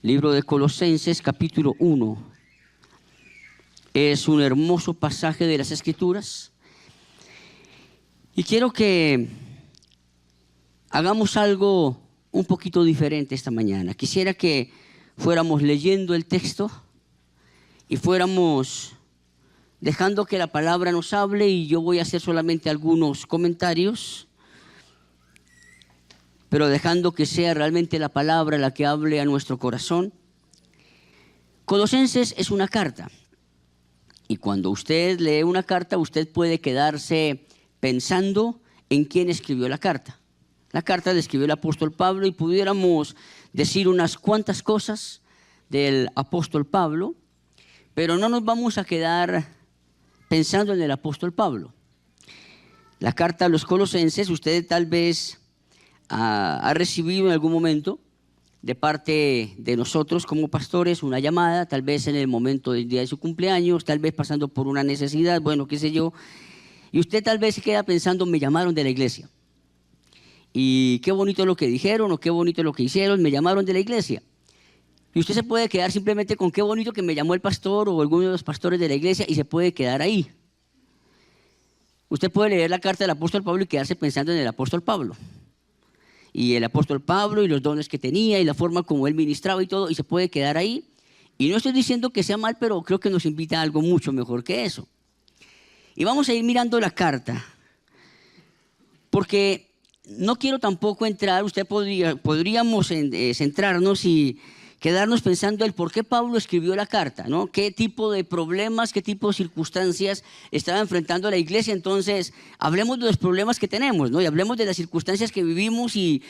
Libro de Colosenses, capítulo 1. Es un hermoso pasaje de las Escrituras. Y quiero que hagamos algo un poquito diferente esta mañana. Quisiera que fuéramos leyendo el texto y fuéramos dejando que la palabra nos hable, y yo voy a hacer solamente algunos comentarios, pero dejando que sea realmente la palabra la que hable a nuestro corazón. Colosenses es una carta, y cuando usted lee una carta, usted puede quedarse pensando en quién escribió la carta. La carta la escribió el apóstol Pablo, y pudiéramos decir unas cuantas cosas del apóstol Pablo, pero no nos vamos a quedar pensando en el apóstol Pablo. La carta a los Colosenses, usted tal vez ha recibido en algún momento de parte de nosotros como pastores una llamada, tal vez en el momento del día de su cumpleaños, tal vez pasando por una necesidad, bueno, qué sé yo, y usted tal vez se queda pensando: me llamaron de la iglesia, y qué bonito lo que dijeron, o qué bonito lo que hicieron, me llamaron de la iglesia. Y usted se puede quedar simplemente con qué bonito que me llamó el pastor o alguno de los pastores de la iglesia, y se puede quedar ahí. Usted puede leer la carta del apóstol Pablo y quedarse pensando en el apóstol Pablo, y el apóstol Pablo y los dones que tenía y la forma como él ministraba y todo, y se puede quedar ahí. Y no estoy diciendo que sea mal, pero creo que nos invita a algo mucho mejor que eso. Y vamos a ir mirando la carta, porque no quiero tampoco entrar, podríamos centrarnos y quedarnos pensando el por qué Pablo escribió la carta, ¿no? Qué tipo de problemas, qué tipo de circunstancias estaba enfrentando la iglesia. Entonces, hablemos de los problemas que tenemos, ¿no? Y hablemos de las circunstancias que vivimos y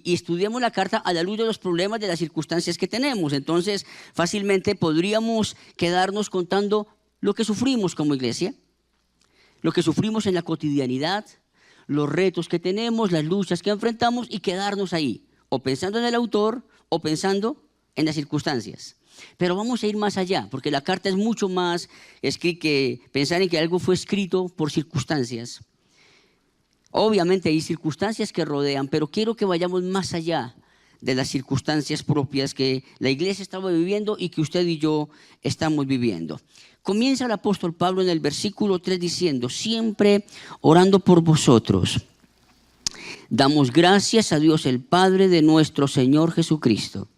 estudiemos la carta a la luz de los problemas, de las circunstancias que tenemos. Entonces, fácilmente podríamos quedarnos contando lo que sufrimos como iglesia, lo que sufrimos en la cotidianidad, los retos que tenemos, las luchas que enfrentamos, y quedarnos ahí, o pensando en el autor o pensando en las circunstancias. Pero vamos a ir más allá, porque la carta es mucho más que pensar en que algo fue escrito por circunstancias. Obviamente hay circunstancias que rodean, pero quiero que vayamos más allá de las circunstancias propias que la iglesia estaba viviendo y que usted y yo estamos viviendo. Comienza el apóstol Pablo en el versículo 3 diciendo: siempre orando por vosotros, damos gracias a Dios el Padre de nuestro Señor Jesucristo,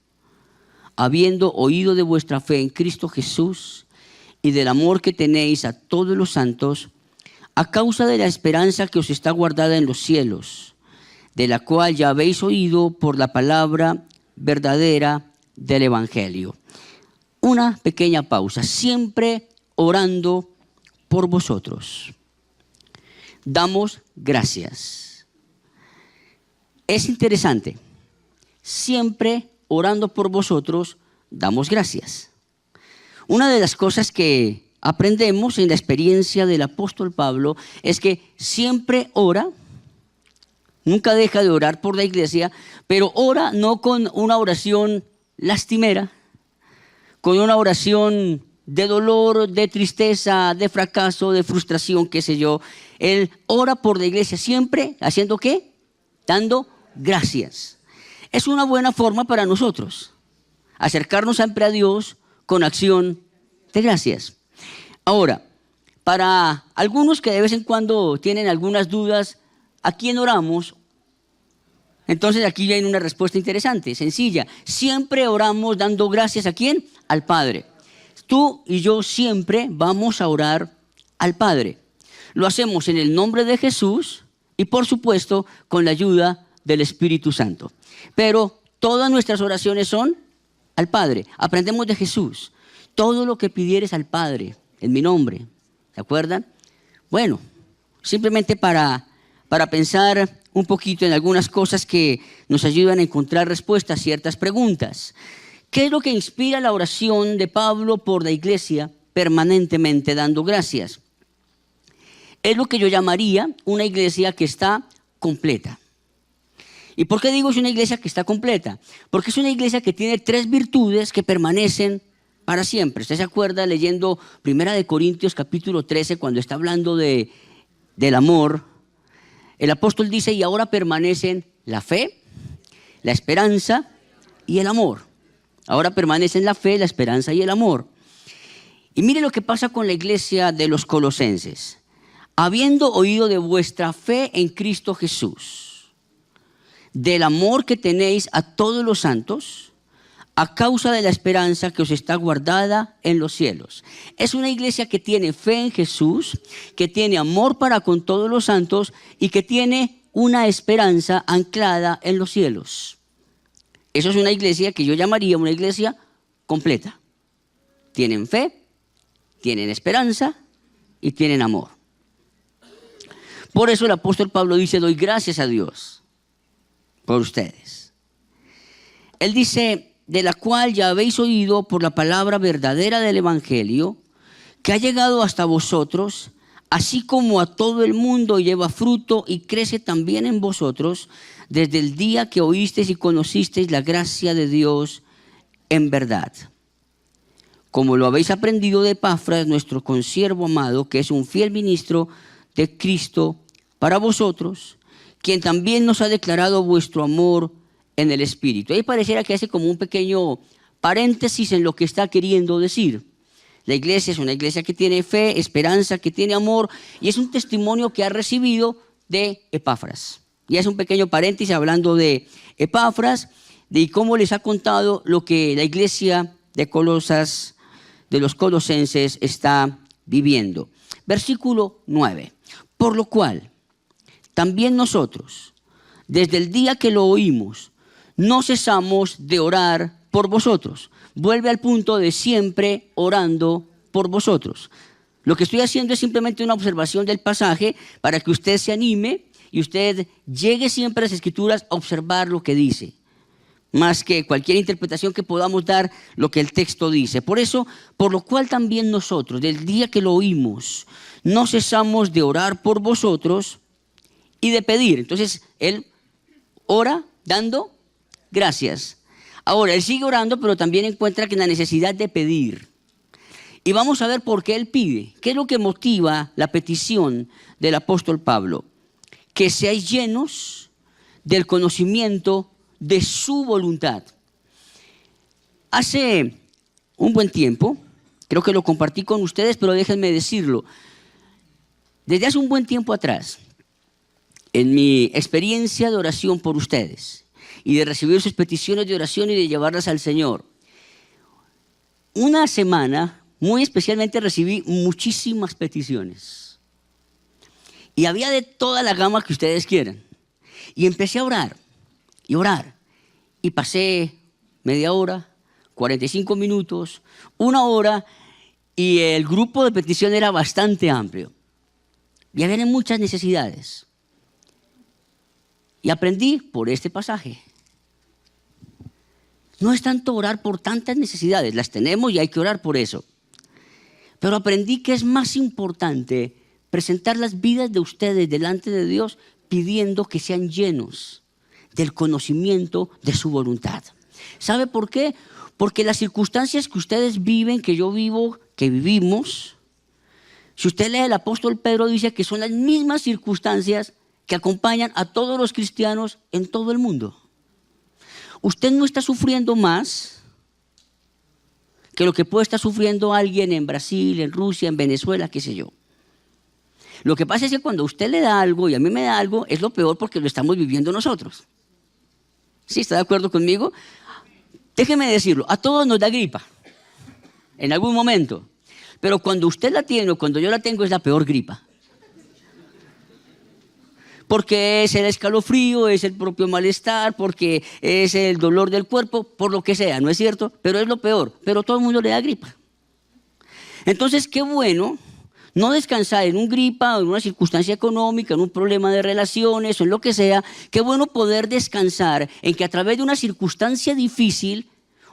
habiendo oído de vuestra fe en Cristo Jesús y del amor que tenéis a todos los santos, a causa de la esperanza que os está guardada en los cielos, de la cual ya habéis oído por la palabra verdadera del Evangelio. Una pequeña pausa. Siempre orando por vosotros, damos gracias. Es interesante. Siempre orando por vosotros, damos gracias. Una de las cosas que aprendemos en la experiencia del apóstol Pablo es que siempre ora, nunca deja de orar por la iglesia, pero ora no con una oración lastimera, con una oración de dolor, de tristeza, de fracaso, de frustración, qué sé yo. Él ora por la iglesia siempre, ¿haciendo qué? Dando gracias. Es una buena forma para nosotros acercarnos siempre a Dios con acción de gracias. Ahora, para algunos que de vez en cuando tienen algunas dudas, ¿a quién oramos? Entonces aquí viene una respuesta interesante, sencilla. Siempre oramos dando gracias ¿a quién? Al Padre. Tú y yo siempre vamos a orar al Padre. Lo hacemos en el nombre de Jesús y, por supuesto, con la ayuda del Espíritu Santo. Pero todas nuestras oraciones son al Padre. Aprendemos de Jesús. Todo lo que pidieres al Padre en mi nombre. ¿Se acuerdan? Bueno, simplemente para pensar un poquito en algunas cosas que nos ayudan a encontrar respuestas a ciertas preguntas. ¿Qué es lo que inspira la oración de Pablo por la iglesia permanentemente dando gracias? Es lo que yo llamaría una iglesia que está completa. ¿Y por qué digo es una iglesia que está completa? Porque es una iglesia que tiene 3 virtudes que permanecen para siempre. Usted se acuerda leyendo 1 Corintios capítulo 13, cuando está hablando del amor. El apóstol dice: y ahora permanecen la fe, la esperanza y el amor. Ahora permanecen la fe, la esperanza y el amor. Y mire lo que pasa con la iglesia de los colosenses. Habiendo oído de vuestra fe en Cristo Jesús, del amor que tenéis a todos los santos, a causa de la esperanza que os está guardada en los cielos. Es una iglesia que tiene fe en Jesús, que tiene amor para con todos los santos y que tiene una esperanza anclada en los cielos. Eso es una iglesia que yo llamaría una iglesia completa. Tienen fe, tienen esperanza y tienen amor. Por eso el apóstol Pablo dice, doy gracias a Dios por ustedes. Él dice, de la cual ya habéis oído por la palabra verdadera del evangelio, que ha llegado hasta vosotros, así como a todo el mundo lleva fruto y crece también en vosotros, desde el día que oísteis y conocisteis la gracia de Dios en verdad. Como lo habéis aprendido de Epafras, nuestro consiervo amado, que es un fiel ministro de Cristo para vosotros, quien también nos ha declarado vuestro amor en el Espíritu. Ahí pareciera que hace como un pequeño paréntesis en lo que está queriendo decir. La iglesia es una iglesia que tiene fe, esperanza, que tiene amor, y es un testimonio que ha recibido de Epafras. Y es un pequeño paréntesis hablando de Epafras, de cómo les ha contado lo que la iglesia de Colosas, de los colosenses, está viviendo. Versículo 9. Por lo cual, también nosotros, desde el día que lo oímos, no cesamos de orar por vosotros. Vuelve al punto de siempre orando por vosotros. Lo que estoy haciendo es simplemente una observación del pasaje para que usted se anime y usted llegue siempre a las Escrituras a observar lo que dice, más que cualquier interpretación que podamos dar lo que el texto dice. Por eso, por lo cual también nosotros, del día que lo oímos, no cesamos de orar por vosotros y de pedir. Entonces, él ora dando gracias. Ahora, él sigue orando, pero también encuentra que la necesidad de pedir. Y vamos a ver por qué él pide. ¿Qué es lo que motiva la petición del apóstol Pablo? Que seáis llenos del conocimiento de su voluntad. Hace un buen tiempo, creo que lo compartí con ustedes, pero déjenme decirlo. Desde hace un buen tiempo atrás, en mi experiencia de oración por ustedes, y de recibir sus peticiones de oración y de llevarlas al Señor. Una semana, muy especialmente, recibí muchísimas peticiones. Y había de toda la gama que ustedes quieran. Y empecé a orar, y orar. Y pasé media hora, 45 minutos, una hora, y el grupo de petición era bastante amplio. Y había muchas necesidades. Y aprendí por este pasaje. No es tanto orar por tantas necesidades, las tenemos y hay que orar por eso. Pero aprendí que es más importante presentar las vidas de ustedes delante de Dios pidiendo que sean llenos del conocimiento de su voluntad. ¿Sabe por qué? Porque las circunstancias que ustedes viven, que yo vivo, que vivimos, si usted lee el apóstol Pedro, dice que son las mismas circunstancias que acompañan a todos los cristianos en todo el mundo. Usted no está sufriendo más que lo que puede estar sufriendo alguien en Brasil, en Rusia, en Venezuela, qué sé yo. Lo que pasa es que cuando a usted le da algo y a mí me da algo, es lo peor porque lo estamos viviendo nosotros. ¿Sí? ¿Está de acuerdo conmigo? Déjeme decirlo, a todos nos da gripa, en algún momento. Pero cuando usted la tiene o cuando yo la tengo es la peor gripa. Porque es el escalofrío, es el propio malestar, porque es el dolor del cuerpo, por lo que sea, ¿no es cierto? Pero es lo peor, pero todo el mundo le da gripa. Entonces, qué bueno no descansar en un gripa o en una circunstancia económica, en un problema de relaciones o en lo que sea. Qué bueno poder descansar en que a través de una circunstancia difícil,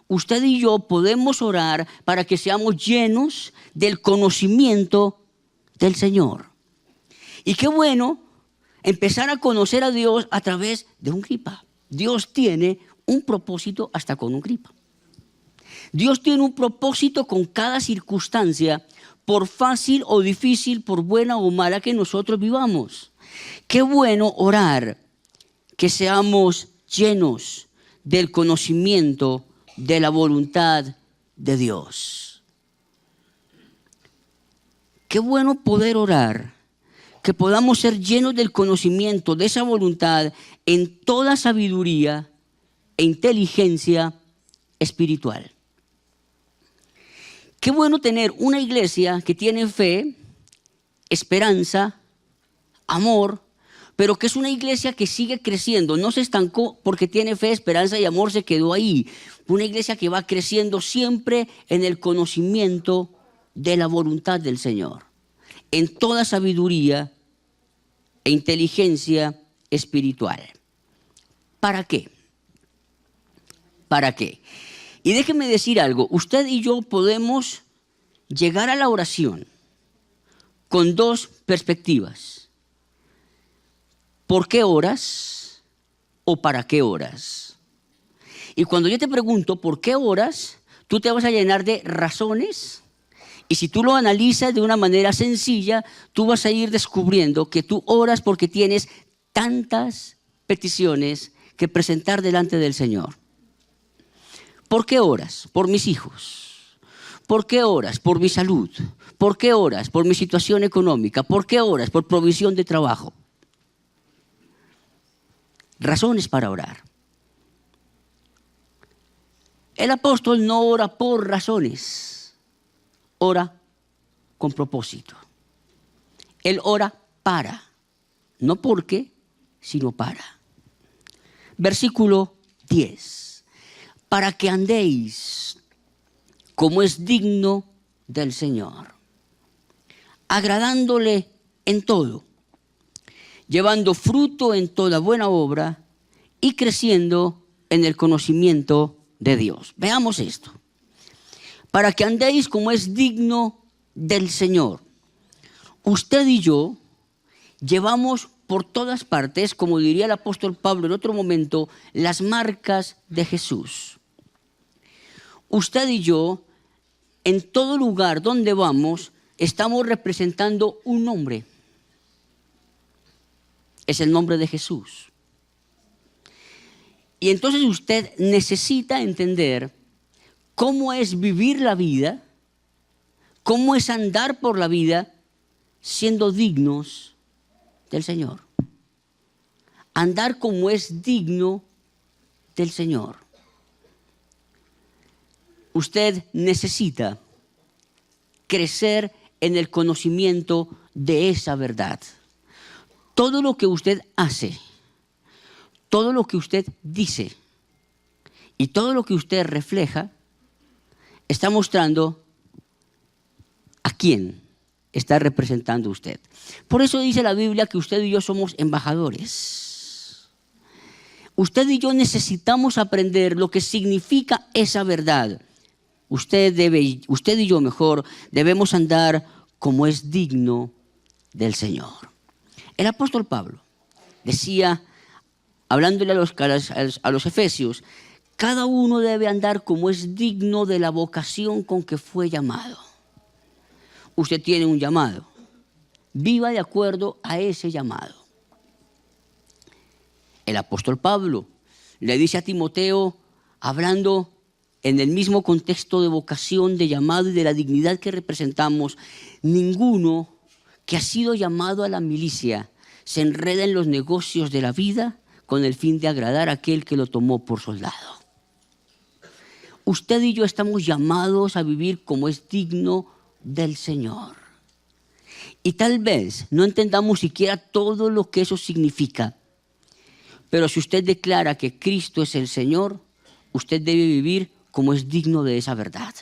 usted y yo podemos orar para que seamos llenos del conocimiento del Señor. Y qué bueno empezar a conocer a Dios a través de un gripa. Dios tiene un propósito hasta con un gripa. Dios tiene un propósito con cada circunstancia, por fácil o difícil, por buena o mala que nosotros vivamos. Qué bueno orar que seamos llenos del conocimiento de la voluntad de Dios. Qué bueno poder orar, que podamos ser llenos del conocimiento de esa voluntad en toda sabiduría e inteligencia espiritual. Qué bueno tener una iglesia que tiene fe, esperanza, amor, pero que es una iglesia que sigue creciendo, no se estancó porque tiene fe, esperanza y amor, se quedó ahí. Una iglesia que va creciendo siempre en el conocimiento de la voluntad del Señor, en toda sabiduría e inteligencia espiritual. ¿Para qué? ¿Para qué? Y déjeme decir algo, usted y yo podemos llegar a la oración con dos perspectivas. ¿Por qué oras o para qué oras? Y cuando yo te pregunto por qué oras, tú te vas a llenar de razones. Y si tú lo analizas de una manera sencilla, tú vas a ir descubriendo que tú oras porque tienes tantas peticiones que presentar delante del Señor. ¿Por qué oras? Por mis hijos. ¿Por qué oras? Por mi salud. ¿Por qué oras? Por mi situación económica. ¿Por qué oras? Por provisión de trabajo. Razones para orar. El apóstol no ora por razones, ora con propósito. Él ora para, no porque, sino para. Versículo 10. Para que andéis como es digno del Señor, agradándole en todo, llevando fruto en toda buena obra y creciendo en el conocimiento de Dios. Veamos esto. Para que andéis como es digno del Señor. Usted y yo llevamos por todas partes, como diría el apóstol Pablo en otro momento, las marcas de Jesús. Usted y yo, en todo lugar donde vamos, estamos representando un nombre. Es el nombre de Jesús. Y entonces usted necesita entender cómo es vivir la vida, cómo es andar por la vida siendo dignos del Señor. Andar como es digno del Señor. Usted necesita crecer en el conocimiento de esa verdad. Todo lo que usted hace, todo lo que usted dice y todo lo que usted refleja está mostrando a quién está representando usted. Por eso dice la Biblia que usted y yo somos embajadores. Usted y yo necesitamos aprender lo que significa esa verdad. Usted y yo mejor, debemos andar como es digno del Señor. El apóstol Pablo decía, hablándole a los efesios, cada uno debe andar como es digno de la vocación con que fue llamado. Usted tiene un llamado. Viva de acuerdo a ese llamado. El apóstol Pablo le dice a Timoteo, hablando en el mismo contexto de vocación, de llamado y de la dignidad que representamos, ninguno que ha sido llamado a la milicia se enreda en los negocios de la vida con el fin de agradar a aquel que lo tomó por soldado. Usted y yo estamos llamados a vivir como es digno del Señor. Y tal vez no entendamos siquiera todo lo que eso significa, pero si usted declara que Cristo es el Señor, usted debe vivir como es digno de esa verdad.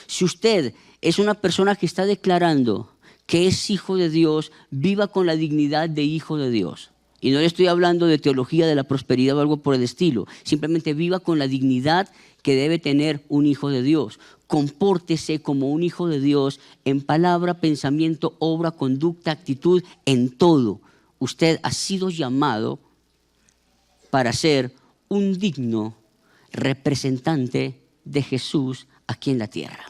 Si usted es una persona que está declarando que es hijo de Dios, viva con la dignidad de hijo de Dios. Y no le estoy hablando de teología de la prosperidad o algo por el estilo. Simplemente viva con la dignidad que debe tener un hijo de Dios. Compórtese como un hijo de Dios en palabra, pensamiento, obra, conducta, actitud, en todo. Usted ha sido llamado para ser un digno representante de Jesús aquí en la tierra.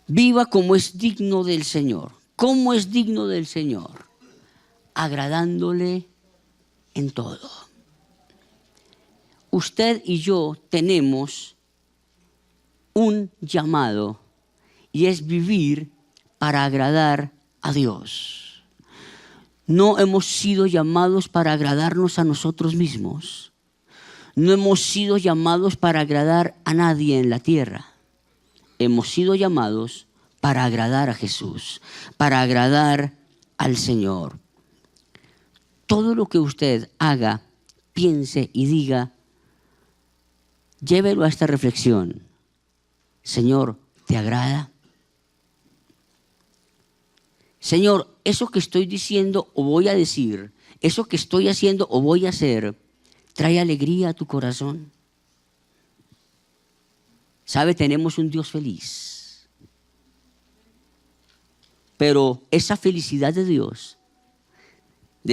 Viva como es digno del Señor. ¿Cómo es digno del Señor? Agradándole en todo. usted y yo tenemos un llamado y es vivir para agradar a Dios. No hemos sido llamados para agradarnos a nosotros mismos. No hemos sido llamados para agradar a nadie en la tierra. Hemos sido llamados para agradar a Jesús, para agradar al Señor. Todo lo que usted haga, piense y diga, llévelo a esta reflexión. Señor, ¿te agrada? Señor, eso que estoy diciendo o voy a decir, eso que estoy haciendo o voy a hacer, ¿trae alegría a tu corazón? ¿Sabe? Tenemos un Dios feliz. Pero esa felicidad de Dios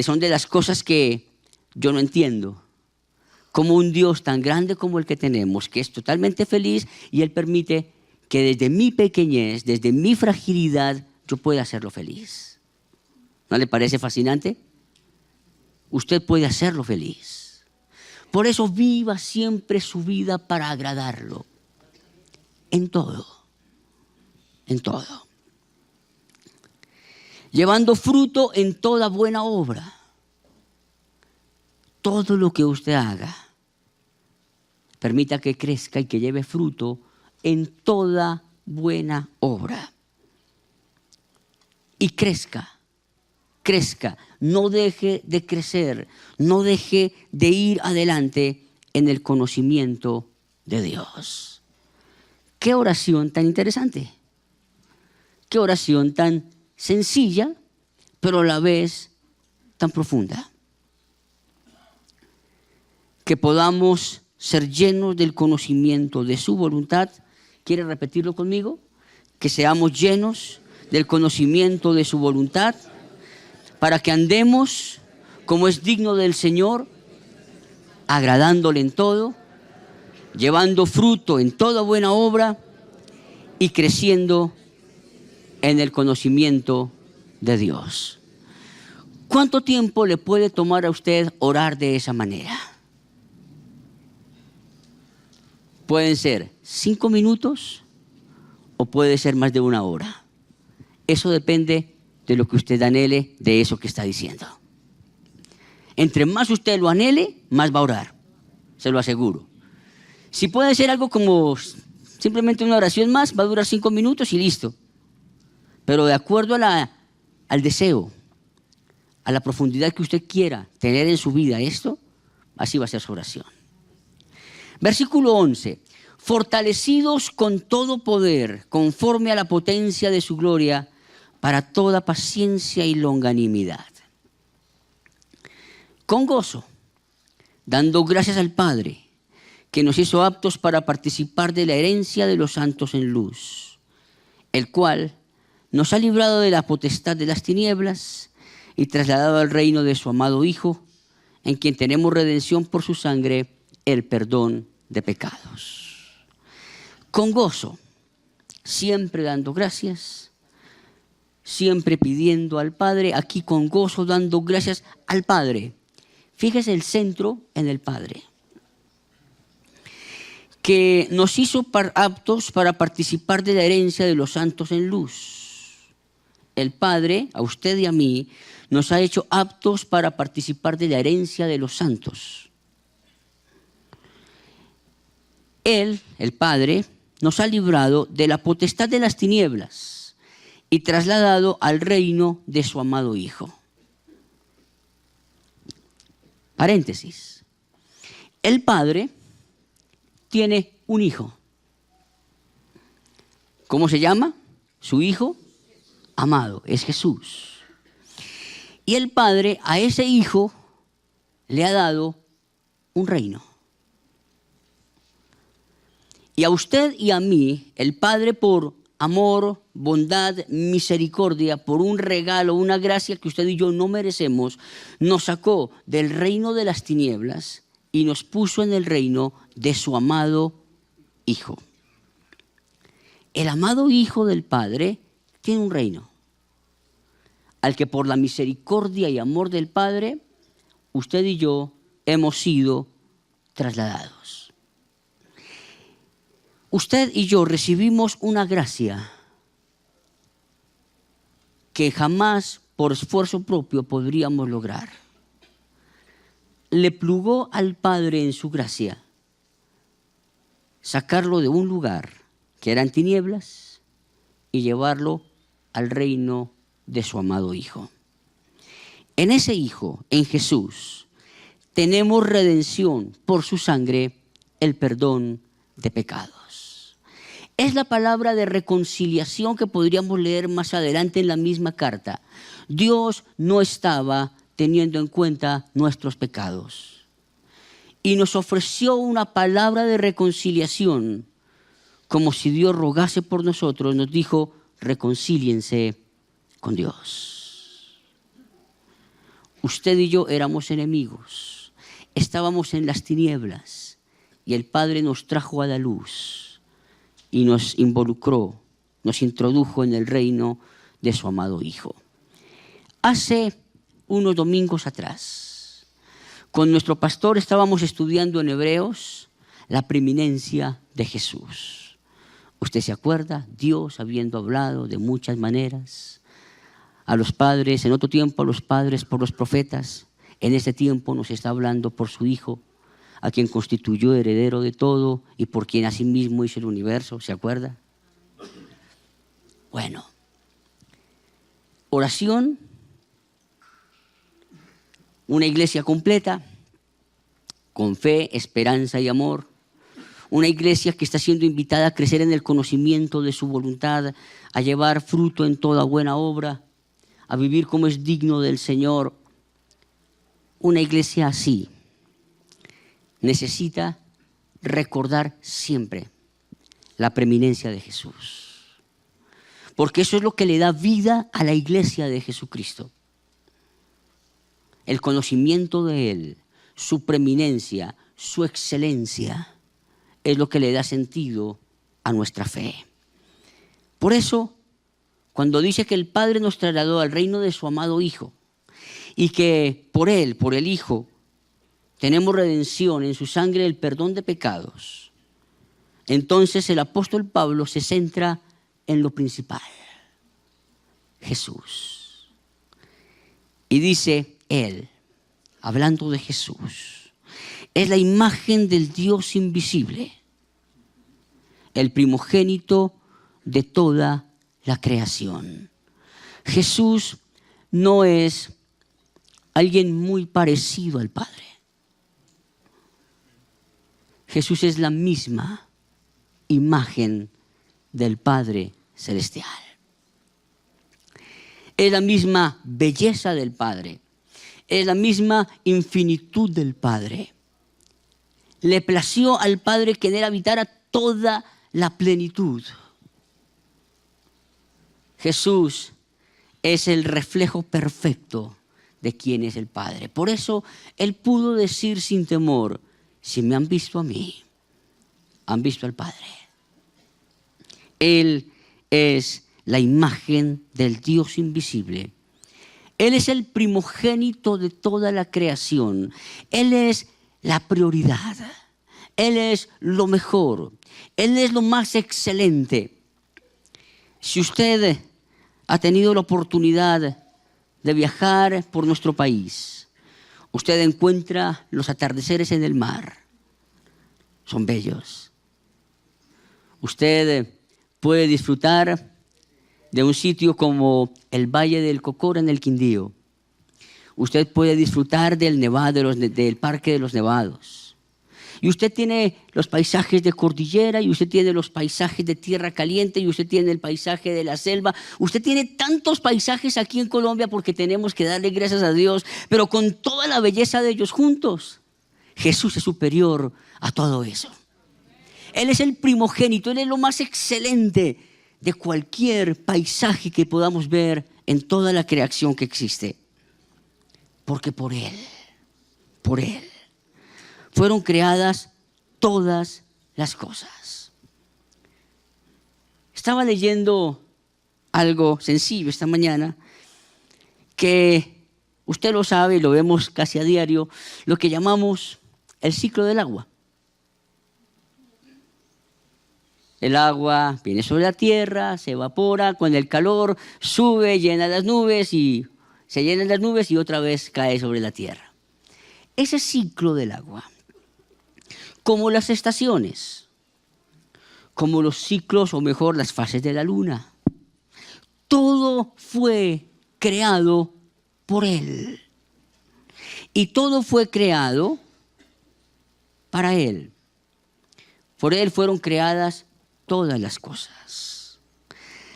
son de las cosas que yo no entiendo. Como un Dios tan grande como el que tenemos, que es totalmente feliz y Él permite que desde mi pequeñez, desde mi fragilidad, yo pueda hacerlo feliz. ¿No le parece fascinante? Usted puede hacerlo feliz. Por eso viva siempre su vida para agradarlo. En todo. En todo. Llevando fruto en toda buena obra. Todo lo que usted haga, permita que crezca y que lleve fruto en toda buena obra. Y crezca, crezca, no deje de crecer, no deje de ir adelante en el conocimiento de Dios. Qué oración tan interesante, qué oración tan sencilla, pero a la vez tan profunda. Que podamos ser llenos del conocimiento de su voluntad. ¿Quiere repetirlo conmigo? Que seamos llenos del conocimiento de su voluntad para que andemos como es digno del Señor, agradándole en todo, llevando fruto en toda buena obra y creciendo en el conocimiento de Dios. ¿Cuánto tiempo le puede tomar a usted orar de esa manera? Pueden ser 5 minutos o puede ser más de 1 hora. Eso depende de lo que usted anhele de eso que está diciendo. Entre más usted lo anhele, más va a orar. Se lo aseguro. Si puede ser algo como simplemente una oración más, va a durar 5 minutos y listo. Pero de acuerdo al deseo, a la profundidad que usted quiera tener en su vida esto, así va a ser su oración. Versículo 11. Fortalecidos con todo poder, conforme a la potencia de su gloria, para toda paciencia y longanimidad. Con gozo, dando gracias al Padre, que nos hizo aptos para participar de la herencia de los santos en luz, el cual nos ha librado de la potestad de las tinieblas y trasladado al reino de su amado Hijo, en quien tenemos redención por su sangre, el perdón de pecados. Con gozo, siempre dando gracias, siempre pidiendo al Padre, aquí con gozo dando gracias al Padre. Fíjese el centro en el Padre, que nos hizo aptos para participar de la herencia de los santos en luz. El Padre, a usted y a mí, nos ha hecho aptos para participar de la herencia de los santos. Él, el Padre, nos ha librado de la potestad de las tinieblas y trasladado al reino de su amado Hijo. Paréntesis. El Padre tiene un hijo. ¿Cómo se llama? Su hijo amado, es Jesús. Y el Padre a ese hijo le ha dado un reino. Y a usted y a mí, el Padre, por amor, bondad, misericordia, por un regalo, una gracia que usted y yo no merecemos, nos sacó del reino de las tinieblas y nos puso en el reino de su amado Hijo. El amado Hijo del Padre tiene un reino, al que por la misericordia y amor del Padre, usted y yo hemos sido trasladados. Usted y yo recibimos una gracia que jamás por esfuerzo propio podríamos lograr. Le plugó al Padre en su gracia sacarlo de un lugar que eran tinieblas y llevarlo al reino de su amado Hijo. En ese Hijo, en Jesús, tenemos redención por su sangre, el perdón de pecados. Es la palabra de reconciliación que podríamos leer más adelante en la misma carta. Dios no estaba teniendo en cuenta nuestros pecados y nos ofreció una palabra de reconciliación, como si Dios rogase por nosotros. Nos dijo: reconcíliense con Dios. Usted y yo éramos enemigos, estábamos en las tinieblas y el Padre nos trajo a la luz y nos involucró, nos introdujo en el reino de su amado Hijo. Hace unos domingos atrás, con nuestro pastor estábamos estudiando en Hebreos la preeminencia de Jesús. ¿Usted se acuerda? Dios habiendo hablado de muchas maneras a los padres, en otro tiempo a los padres por los profetas, en este tiempo nos está hablando por su Hijo, a quien constituyó heredero de todo y por quien asimismo hizo el universo. ¿Se acuerda? Bueno, oración, una iglesia completa, con fe, esperanza y amor. Una iglesia que está siendo invitada a crecer en el conocimiento de su voluntad, a llevar fruto en toda buena obra, a vivir como es digno del Señor. Una iglesia así necesita recordar siempre la preeminencia de Jesús, porque eso es lo que le da vida a la iglesia de Jesucristo. El conocimiento de Él, su preeminencia, su excelencia, es lo que le da sentido a nuestra fe. Por eso, cuando dice que el Padre nos trasladó al reino de su amado Hijo y que por Él, por el Hijo, tenemos redención en su sangre, el perdón de pecados, entonces el apóstol Pablo se centra en lo principal: Jesús. Y dice Él, hablando de Jesús, es la imagen del Dios invisible, el primogénito de toda la creación. Jesús no es alguien muy parecido al Padre. Jesús es la misma imagen del Padre celestial. Es la misma belleza del Padre. Es la misma infinitud del Padre. Le plació al Padre que en Él habitara toda la plenitud. Jesús es el reflejo perfecto de quién es el Padre. Por eso Él pudo decir sin temor: si me han visto a mí, han visto al Padre. Él es la imagen del Dios invisible. Él es el primogénito de toda la creación. Él es la prioridad. Él es lo mejor. Él es lo más excelente. Si usted ha tenido la oportunidad de viajar por nuestro país, usted encuentra los atardeceres en el mar. Son bellos. Usted puede disfrutar de un sitio como el Valle del Cocora en el Quindío. Usted puede disfrutar del Nevado, del Parque de los Nevados. Y usted tiene los paisajes de cordillera, y usted tiene los paisajes de tierra caliente, y usted tiene el paisaje de la selva. Usted tiene tantos paisajes aquí en Colombia porque tenemos que darle gracias a Dios, pero con toda la belleza de ellos juntos, Jesús es superior a todo eso. Él es el primogénito, Él es lo más excelente de cualquier paisaje que podamos ver en toda la creación que existe. Porque por Él fueron creadas todas las cosas. Estaba leyendo algo sencillo esta mañana, que usted lo sabe, lo vemos casi a diario, lo que llamamos el ciclo del agua. El agua viene sobre la tierra, se evapora, con el calor sube, llena las nubes y se llenan las nubes y otra vez cae sobre la tierra. Ese ciclo del agua, como las estaciones, como los ciclos o mejor las fases de la luna, todo fue creado por Él. Y todo fue creado para Él. Por Él fueron creadas todas las cosas.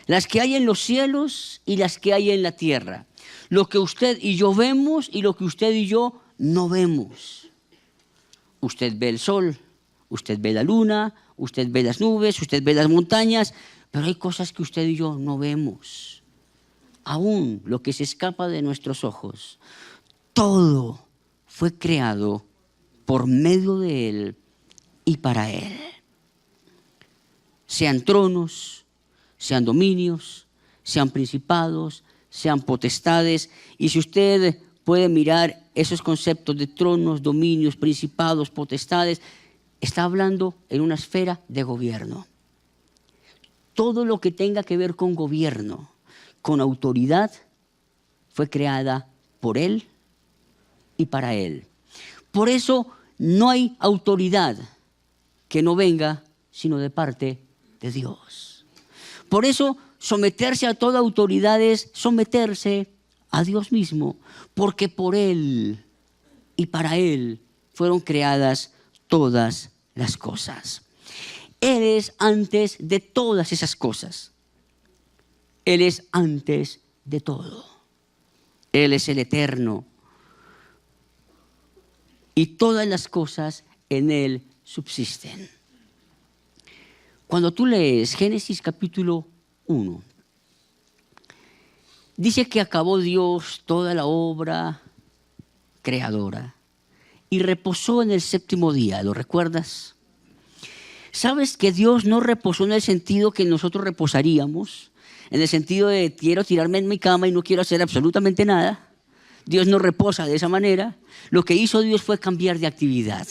Las que hay en los cielos y las que hay en la tierra. Lo que usted y yo vemos y lo que usted y yo no vemos. Usted ve el sol, usted ve la luna, usted ve las nubes, usted ve las montañas, pero hay cosas que usted y yo no vemos. Aún lo que se escapa de nuestros ojos, todo fue creado por medio de Él y para Él. Sean tronos, sean dominios, sean principados, sean potestades. Y si usted puede mirar esos conceptos de tronos, dominios, principados, potestades, está hablando en una esfera de gobierno. Todo lo que tenga que ver con gobierno, con autoridad, fue creada por Él y para Él. Por eso no hay autoridad que no venga sino de parte de Dios. Por eso someterse a toda autoridad es someterse a Dios mismo, porque por Él y para Él fueron creadas todas las cosas. Él es antes de todas esas cosas. Él es antes de todo. Él es el eterno. Y todas las cosas en Él subsisten. Cuando tú lees Génesis capítulo 1, dice que acabó Dios toda la obra creadora y reposó en el séptimo día. ¿Lo recuerdas? ¿Sabes que Dios no reposó en el sentido que nosotros reposaríamos? En el sentido de quiero tirarme en mi cama y no quiero hacer absolutamente nada. Dios no reposa de esa manera. Lo que hizo Dios fue cambiar de actividad.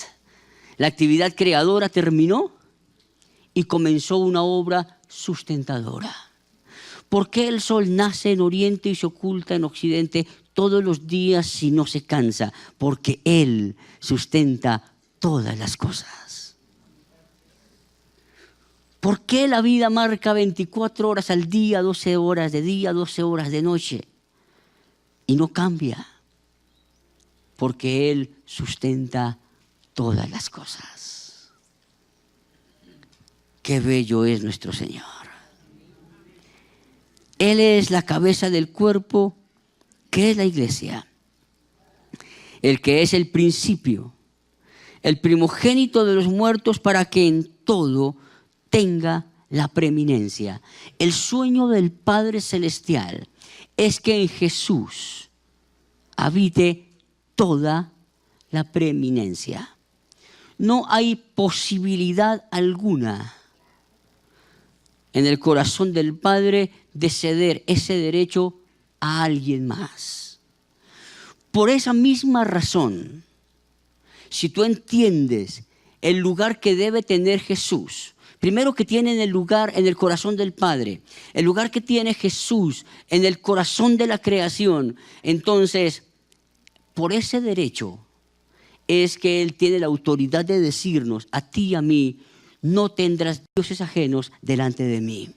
La actividad creadora terminó y comenzó una obra sustentadora. ¿Por qué el sol nace en oriente y se oculta en occidente todos los días si no se cansa? Porque Él sustenta todas las cosas. ¿Por qué la vida marca 24 horas al día, 12 horas de día, 12 horas de noche? Y no cambia. Porque Él sustenta todas las cosas. Qué bello es nuestro Señor. Él es la cabeza del cuerpo, que es la iglesia. El que es el principio, el primogénito de los muertos, para que en todo tenga la preeminencia. El sueño del Padre Celestial es que en Jesús habite toda la preeminencia. No hay posibilidad alguna en el corazón del Padre de ceder ese derecho a alguien más. Por esa misma razón, si tú entiendes el lugar que debe tener Jesús, primero que tiene en el lugar, en el corazón del Padre, el lugar que tiene Jesús en el corazón de la creación, entonces, por ese derecho es que Él tiene la autoridad de decirnos, a ti y a mí, no tendrás dioses ajenos delante de mí.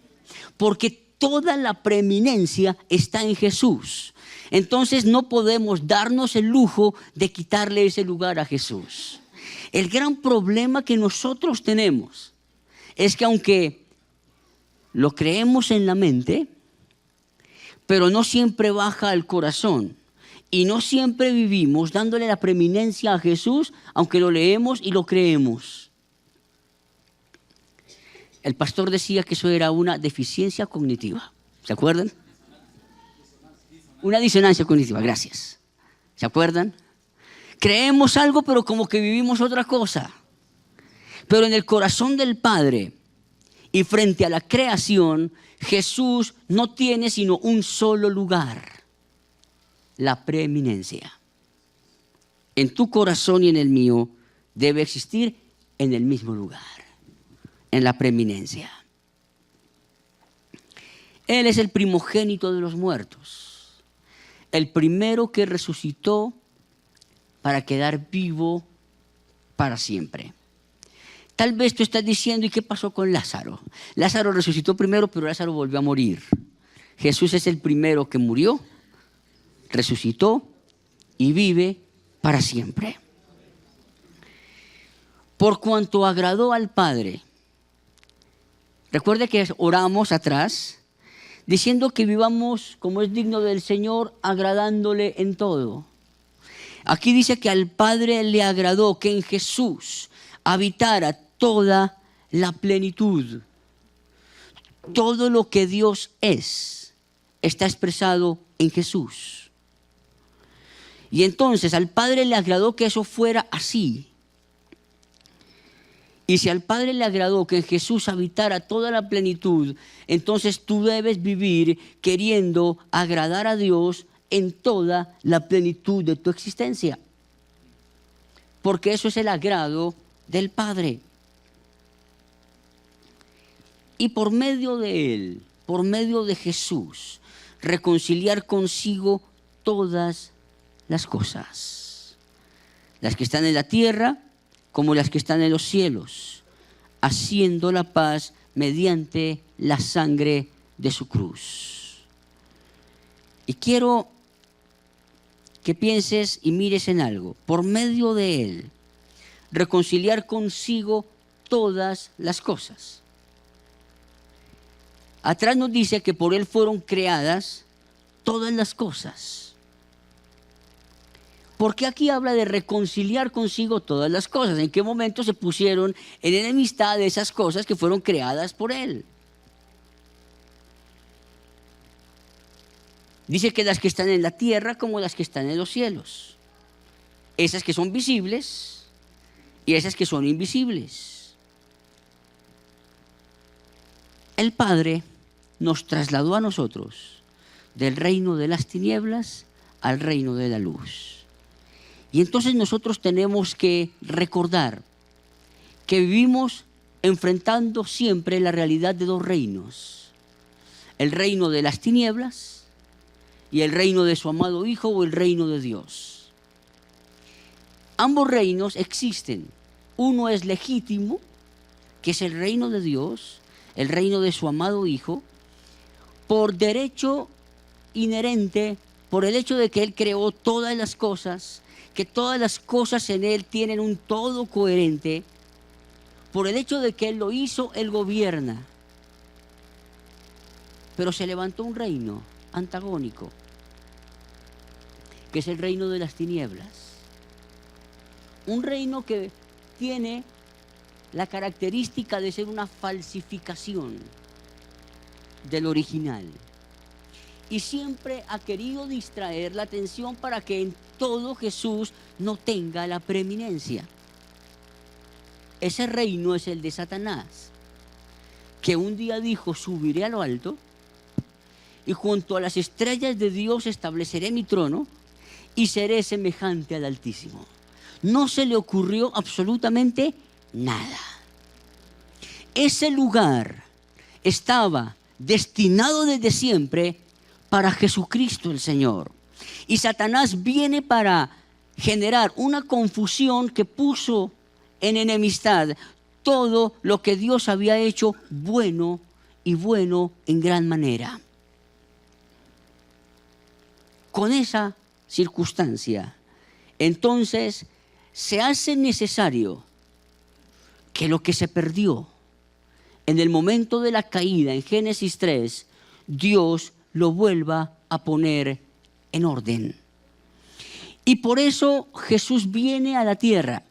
Porque toda la preeminencia está en Jesús. Entonces no podemos darnos el lujo de quitarle ese lugar a Jesús. El gran problema que nosotros tenemos es que aunque lo creemos en la mente, pero no siempre baja al corazón. Y no siempre vivimos dándole la preeminencia a Jesús, aunque lo leemos y lo creemos. El pastor decía que eso era una deficiencia cognitiva. ¿Se acuerdan? Una disonancia cognitiva, gracias. ¿Se acuerdan? Creemos algo, pero como que vivimos otra cosa. Pero en el corazón del Padre y frente a la creación, Jesús no tiene sino un solo lugar: la preeminencia. En tu corazón y en el mío, debe existir en el mismo lugar, en la preeminencia. Él es el primogénito de los muertos, el primero que resucitó para quedar vivo para siempre. Tal vez tú estás diciendo, ¿y qué pasó con Lázaro? Lázaro resucitó primero, pero Lázaro volvió a morir. Jesús es el primero que murió, resucitó y vive para siempre. Por cuanto agradó al Padre. Recuerde que oramos atrás, diciendo que vivamos como es digno del Señor, agradándole en todo. Aquí dice que al Padre le agradó que en Jesús habitara toda la plenitud. Todo lo que Dios es está expresado en Jesús. Y entonces al Padre le agradó que eso fuera así. Y si al Padre le agradó que en Jesús habitara toda la plenitud, entonces tú debes vivir queriendo agradar a Dios en toda la plenitud de tu existencia. Porque eso es el agrado del Padre. Y por medio de Él, por medio de Jesús, reconciliar consigo todas las cosas. Las que están en la tierra como las que están en los cielos, haciendo la paz mediante la sangre de su cruz. Y quiero que pienses y mires en algo. Por medio de Él, reconciliar consigo todas las cosas. Atrás nos dice que por Él fueron creadas todas las cosas. ¿Por qué aquí habla de reconciliar consigo todas las cosas? ¿En qué momento se pusieron en enemistad de esas cosas que fueron creadas por Él? Dice que las que están en la tierra como las que están en los cielos. Esas que son visibles y esas que son invisibles. El Padre nos trasladó a nosotros del reino de las tinieblas al reino de la luz. Y entonces nosotros tenemos que recordar que vivimos enfrentando siempre la realidad de dos reinos. El reino de las tinieblas y el reino de su amado Hijo o el reino de Dios. Ambos reinos existen. Uno es legítimo, que es el reino de Dios, el reino de su amado Hijo, por derecho inherente, por el hecho de que Él creó todas las cosas, que todas las cosas en Él tienen un todo coherente, por el hecho de que Él lo hizo, Él gobierna. Pero se levantó un reino antagónico, que es el reino de las tinieblas. Un reino que tiene la característica de ser una falsificación del original. Y siempre ha querido distraer la atención para que en todo Jesús no tenga la preeminencia. Ese reino es el de Satanás, que un día dijo: subiré a lo alto y junto a las estrellas de Dios estableceré mi trono y seré semejante al Altísimo. No se le ocurrió absolutamente nada. Ese lugar estaba destinado desde siempre para Jesucristo el Señor. Y Satanás viene para generar una confusión que puso en enemistad todo lo que Dios había hecho bueno y bueno en gran manera. Con esa circunstancia, entonces se hace necesario que lo que se perdió en el momento de la caída en Génesis 3, Dios lo vuelva a poner en orden. Y por eso Jesús viene a la tierra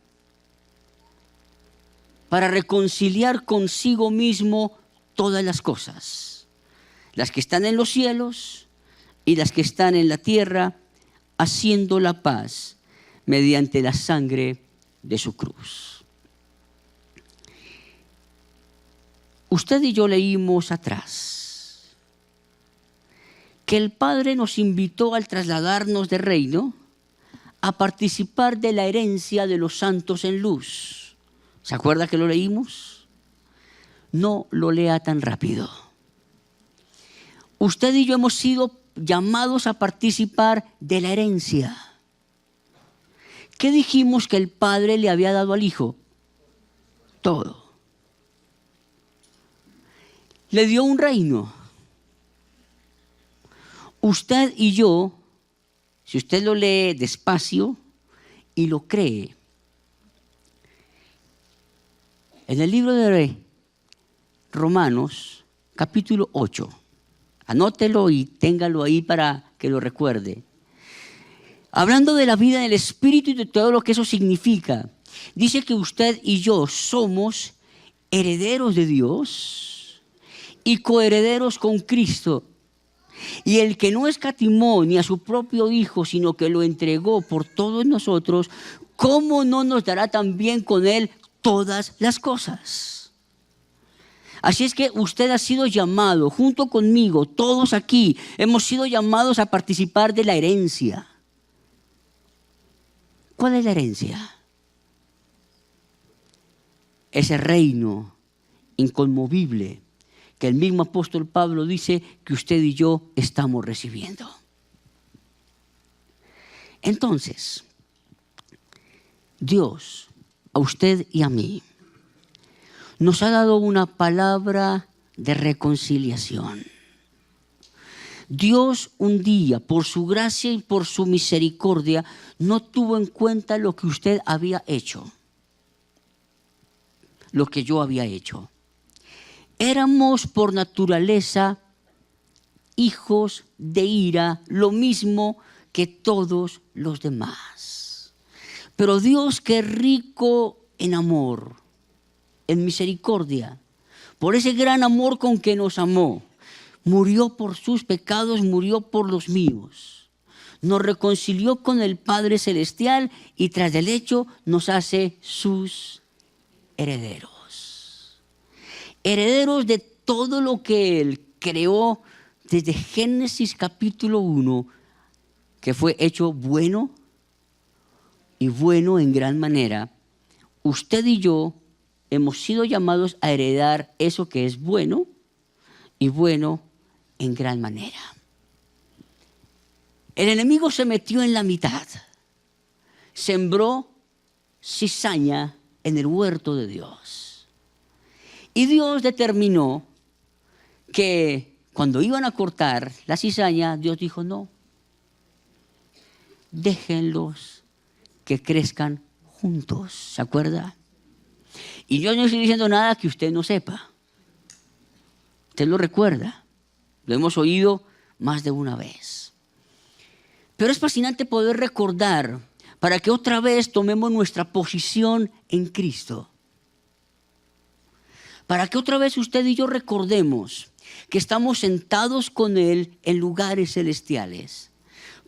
para reconciliar consigo mismo todas las cosas, las que están en los cielos y las que están en la tierra, haciendo la paz mediante la sangre de su cruz. Usted y yo leímos atrás que el Padre nos invitó al trasladarnos de reino a participar de la herencia de los santos en luz. ¿Se acuerda que lo leímos? No lo lea tan rápido. Usted y yo hemos sido llamados a participar de la herencia. ¿Qué dijimos que el Padre le había dado al Hijo? Todo. Le dio un reino. Usted y yo, si usted lo lee despacio y lo cree, en el libro de Romanos, capítulo 8, anótelo y téngalo ahí para que lo recuerde. Hablando de la vida del Espíritu y de todo lo que eso significa, dice que usted y yo somos herederos de Dios y coherederos con Cristo. Y el que no escatimó ni a su propio Hijo, sino que lo entregó por todos nosotros, ¿cómo no nos dará también con Él todas las cosas? Así es que usted ha sido llamado, junto conmigo, todos aquí, hemos sido llamados a participar de la herencia. ¿Cuál es la herencia? Ese reino inconmovible que el mismo apóstol Pablo dice que usted y yo estamos recibiendo. Entonces, Dios, a usted y a mí, nos ha dado una palabra de reconciliación. Dios un día, por su gracia y por su misericordia, no tuvo en cuenta lo que usted había hecho, lo que yo había hecho. Éramos por naturaleza hijos de ira, lo mismo que todos los demás. Pero Dios, que es rico en amor, en misericordia, por ese gran amor con que nos amó, murió por sus pecados, murió por los míos. Nos reconcilió con el Padre Celestial y tras del hecho nos hace sus herederos. Herederos de todo lo que Él creó desde Génesis capítulo 1, que fue hecho bueno y bueno en gran manera. Usted y yo hemos sido llamados a heredar eso que es bueno y bueno en gran manera. El enemigo se metió en la mitad, sembró cizaña en el huerto de Dios. Y Dios determinó que cuando iban a cortar la cizaña, Dios dijo: no, déjenlos que crezcan juntos. ¿Se acuerda? Y yo no estoy diciendo nada que usted no sepa. Usted lo recuerda. Lo hemos oído más de una vez. Pero es fascinante poder recordar para que otra vez tomemos nuestra posición en Cristo. Para que otra vez usted y yo recordemos que estamos sentados con Él en lugares celestiales.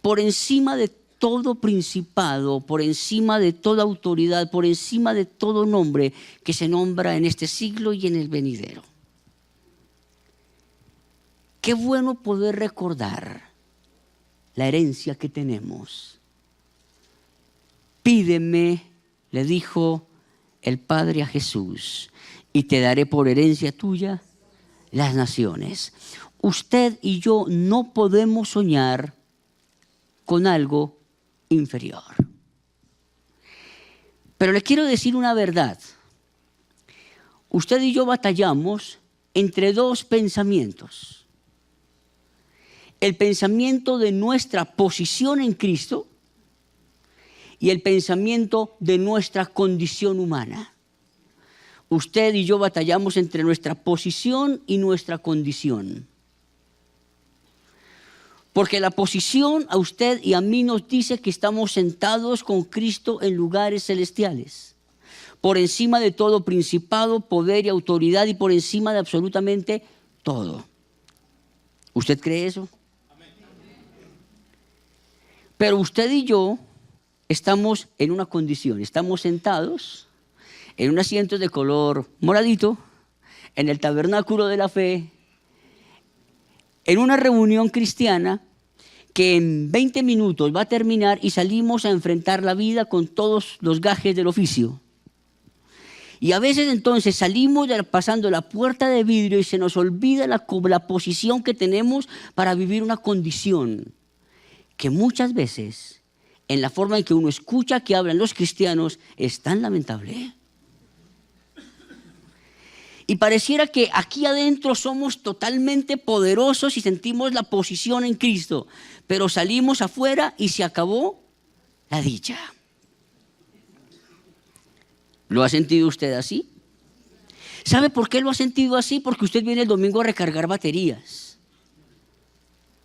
Por encima de todo principado, por encima de toda autoridad, por encima de todo nombre que se nombra en este siglo y en el venidero. Qué bueno poder recordar la herencia que tenemos. Pídeme, le dijo el Padre a Jesús, y te daré por herencia tuya las naciones. Usted y yo no podemos soñar con algo inferior. Pero le quiero decir una verdad. Usted y yo batallamos entre dos pensamientos. El pensamiento de nuestra posición en Cristo y el pensamiento de nuestra condición humana. Usted y yo batallamos entre nuestra posición y nuestra condición. Porque la posición a usted y a mí nos dice que estamos sentados con Cristo en lugares celestiales, por encima de todo principado, poder y autoridad y por encima de absolutamente todo. ¿Usted cree eso? Pero usted y yo estamos en una condición, estamos sentados en un asiento de color moradito, en el tabernáculo de la fe, en una reunión cristiana que en 20 minutos va a terminar y salimos a enfrentar la vida con todos los gajes del oficio. Y a veces entonces salimos pasando la puerta de vidrio y se nos olvida la posición que tenemos para vivir una condición que muchas veces, en la forma en que uno escucha que hablan los cristianos, es tan lamentable. Y pareciera que aquí adentro somos totalmente poderosos y sentimos la posición en Cristo, pero salimos afuera y se acabó la dicha. ¿Lo ha sentido usted así? ¿Sabe por qué lo ha sentido así? Porque usted viene el domingo a recargar baterías.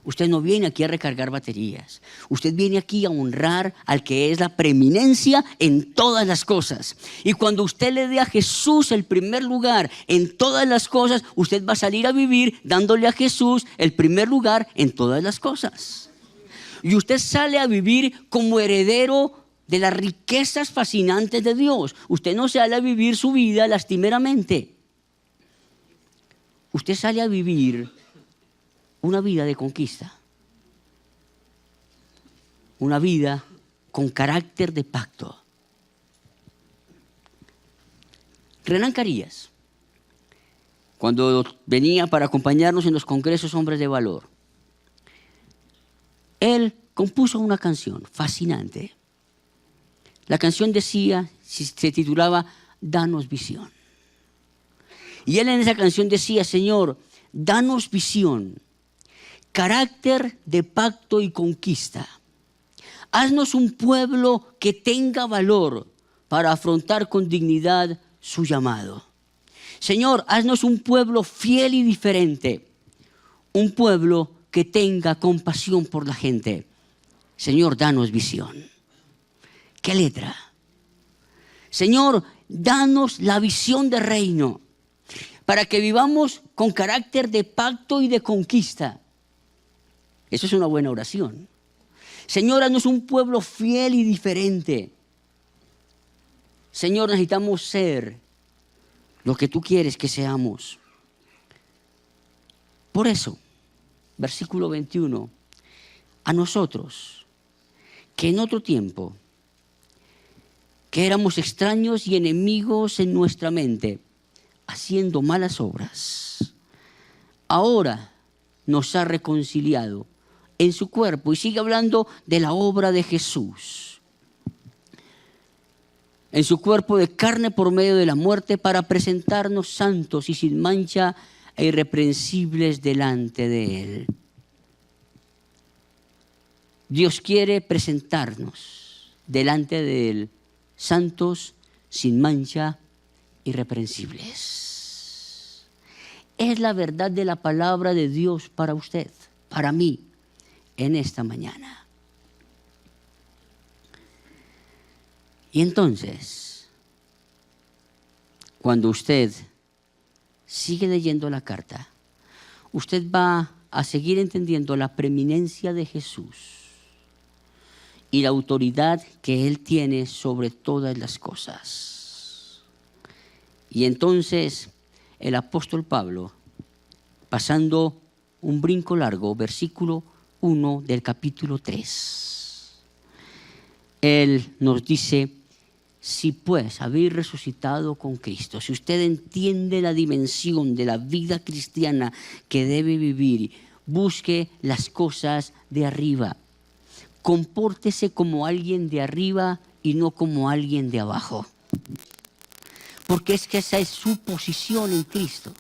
Usted no viene aquí a recargar baterías. Usted viene aquí a honrar al que es la preeminencia en todas las cosas. Y cuando usted le dé a Jesús el primer lugar en todas las cosas, usted va a salir a vivir dándole a Jesús el primer lugar en todas las cosas. Y usted sale a vivir como heredero de las riquezas fascinantes de Dios. Usted no sale a vivir su vida lastimeramente. Usted sale a vivir una vida de conquista. Una vida con carácter de pacto. Renan Carías, cuando venía para acompañarnos en los congresos Hombres de Valor, él compuso una canción fascinante. La canción se titulaba Danos visión. Y él en esa canción decía: Señor, danos visión, carácter de pacto y conquista. Haznos un pueblo que tenga valor para afrontar con dignidad su llamado. Señor, haznos un pueblo fiel y diferente, un pueblo que tenga compasión por la gente. Señor, danos visión. ¿Qué letra? Señor, danos la visión de reino para que vivamos con carácter de pacto y de conquista. Eso es una buena oración. Señor, haznos un pueblo fiel y diferente. Señor, necesitamos ser lo que tú quieres que seamos. Por eso, versículo 21, a nosotros, que en otro tiempo, que éramos extraños y enemigos en nuestra mente, haciendo malas obras, ahora nos ha reconciliado en su cuerpo. Y sigue hablando de la obra de Jesús. En su cuerpo de carne por medio de la muerte, para presentarnos santos y sin mancha e irreprensibles delante de Él. Dios quiere presentarnos delante de Él santos, sin mancha, irreprensibles. Es la verdad de la palabra de Dios para usted, para mí, en esta mañana. Y entonces, cuando usted sigue leyendo la carta, usted va a seguir entendiendo la preeminencia de Jesús y la autoridad que Él tiene sobre todas las cosas. Y entonces el apóstol Pablo, pasando un brinco largo, versículo 1 del capítulo 3, él nos dice: si pues habéis resucitado con Cristo, si usted entiende la dimensión de la vida cristiana que debe vivir, busque las cosas de arriba. Compórtese como alguien de arriba y no como alguien de abajo. Porque es que esa es su posición en Cristo.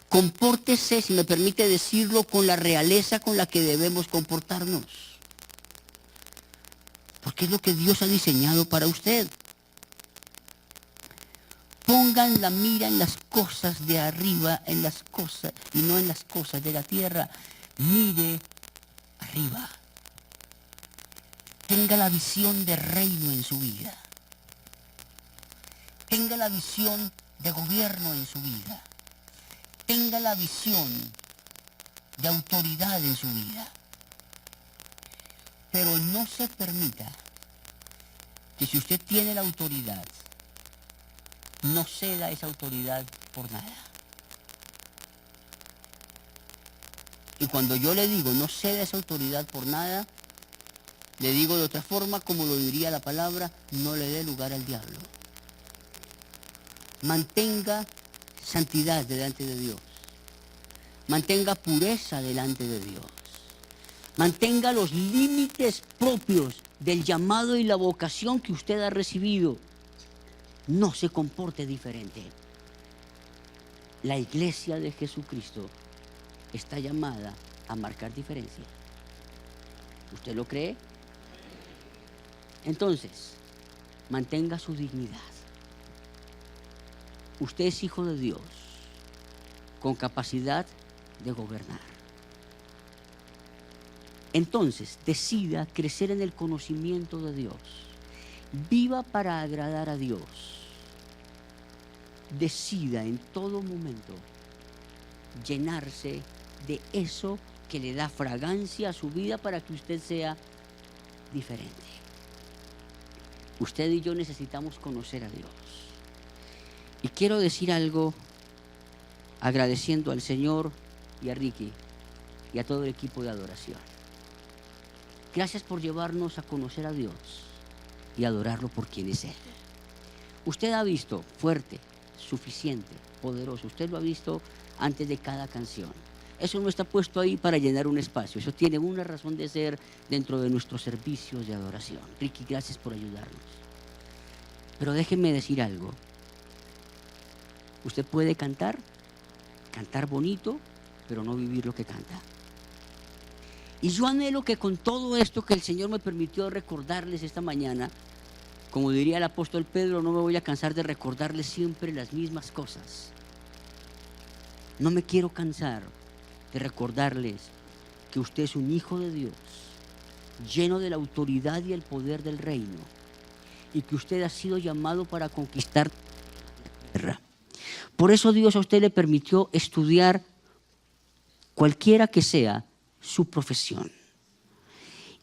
Compórtese, si me permite decirlo, con la realeza con la que debemos comportarnos. Porque es lo que Dios ha diseñado para usted. Pongan la mira en las cosas de arriba, en las cosas y no en las cosas de la tierra. Mire arriba. Tenga la visión de reino en su vida. Tenga la visión de gobierno en su vida. Tenga la visión de autoridad en su vida. Pero no se permita que, si usted tiene la autoridad, no ceda esa autoridad por nada. Y cuando yo le digo no ceda esa autoridad por nada, le digo de otra forma, como lo diría la palabra, no le dé lugar al diablo. Mantenga santidad delante de Dios. Mantenga pureza delante de Dios. Mantenga los límites propios del llamado y la vocación que usted ha recibido. No se comporte diferente. La iglesia de Jesucristo está llamada a marcar diferencia. ¿Usted lo cree? Entonces, mantenga su dignidad. Usted es hijo de Dios, con capacidad de gobernar. Entonces, decida crecer en el conocimiento de Dios. Viva para agradar a Dios. Decida en todo momento llenarse de eso que le da fragancia a su vida para que usted sea diferente. Usted y yo necesitamos conocer a Dios. Y quiero decir algo agradeciendo al Señor y a Ricky y a todo el equipo de adoración. Gracias por llevarnos a conocer a Dios y adorarlo por quien es Él. Usted ha visto fuerte, suficiente, poderoso. Usted lo ha visto antes de cada canción. Eso no está puesto ahí para llenar un espacio. Eso tiene una razón de ser dentro de nuestros servicios de adoración. Ricky, gracias por ayudarnos. Pero déjenme decir algo. Usted puede cantar bonito, pero no vivir lo que canta. Y yo anhelo que con todo esto que el Señor me permitió recordarles esta mañana, como diría el apóstol Pedro, no me voy a cansar de recordarles siempre las mismas cosas. No me quiero cansar de recordarles que usted es un hijo de Dios, lleno de la autoridad y el poder del reino, y que usted ha sido llamado para conquistar la tierra. Por eso Dios a usted le permitió estudiar cualquiera que sea su profesión.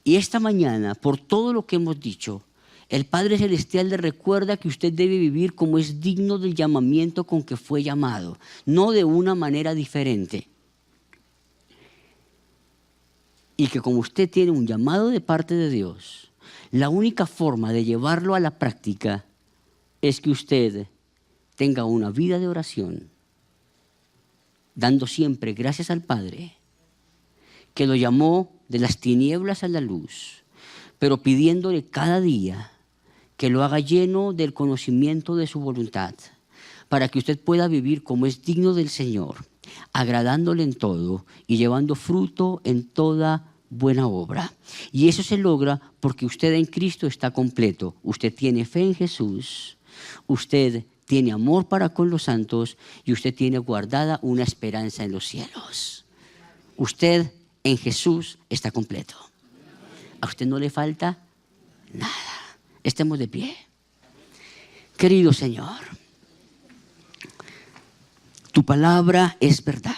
Y esta mañana, por todo lo que hemos dicho, el Padre Celestial le recuerda que usted debe vivir como es digno del llamamiento con que fue llamado, no de una manera diferente. Y que como usted tiene un llamado de parte de Dios, la única forma de llevarlo a la práctica es que usted tenga una vida de oración, dando siempre gracias al Padre, que lo llamó de las tinieblas a la luz, pero pidiéndole cada día que lo haga lleno del conocimiento de su voluntad, para que usted pueda vivir como es digno del Señor, agradándole en todo y llevando fruto en toda buena obra. Y eso se logra porque usted en Cristo está completo. Usted tiene fe en Jesús, usted tiene amor para con los santos y usted tiene guardada una esperanza en los cielos. Usted en Jesús está completo. A usted no le falta nada. Estemos de pie. Querido Señor, tu palabra es verdad.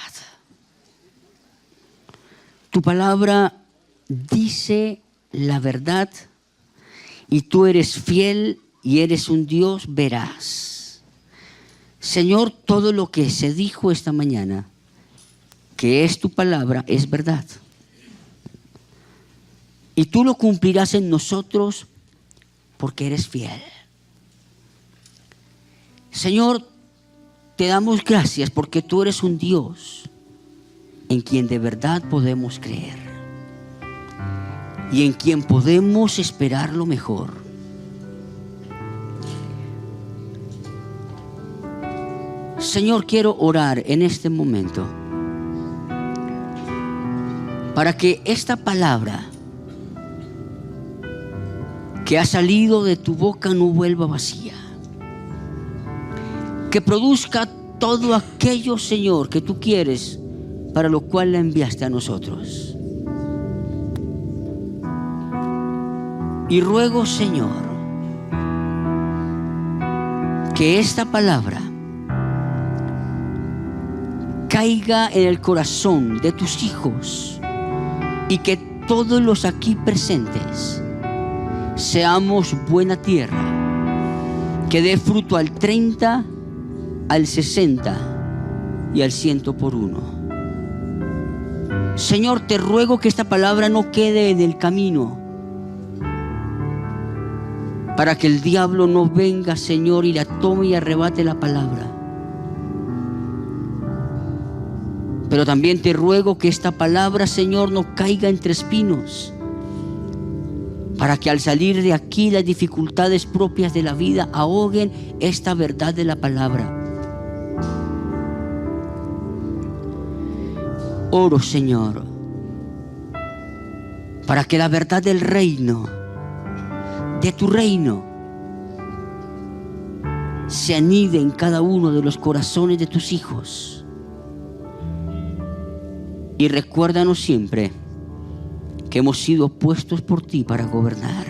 Tu palabra dice la verdad y tú eres fiel y eres un Dios veraz. Señor, todo lo que se dijo esta mañana, que es tu palabra, es verdad. Y tú lo cumplirás en nosotros porque eres fiel. Señor, te damos gracias porque tú eres un Dios en quien de verdad podemos creer y en quien podemos esperar lo mejor. Señor, quiero orar en este momento para que esta palabra que ha salido de tu boca no vuelva vacía, que produzca todo aquello, Señor, que tú quieres, para lo cual la enviaste a nosotros. Y ruego, Señor, que esta palabra caiga en el corazón de tus hijos y que todos los aquí presentes seamos buena tierra, que dé fruto al 30, al 60 y al 100 por uno. Señor, te ruego que esta palabra no quede en el camino, para que el diablo no venga, Señor, y la tome y arrebate la palabra. Pero también te ruego que esta palabra, Señor, no caiga entre espinos, para que al salir de aquí las dificultades propias de la vida ahoguen esta verdad de la palabra. Oro, Señor, para que la verdad del reino, de tu reino, se anide en cada uno de los corazones de tus hijos. Y recuérdanos siempre que hemos sido puestos por ti para gobernar.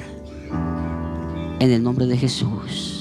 En el nombre de Jesús.